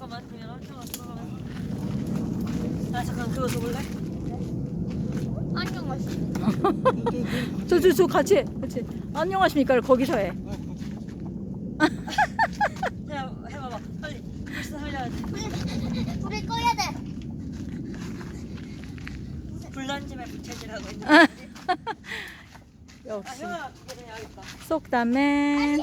잠깐만. 그냥 들어가면. 아 잠깐 그거 줘볼래? 안녕하세요. 저 같이 안녕하십니까 거기서 해. 그냥 해봐봐. 빨리. 불신 살려야지. 불을 꺼야 돼. 불난짐에 부채질하고 있는 거지. 아 역시 형아 두 개를 해야겠다. 속담에 해.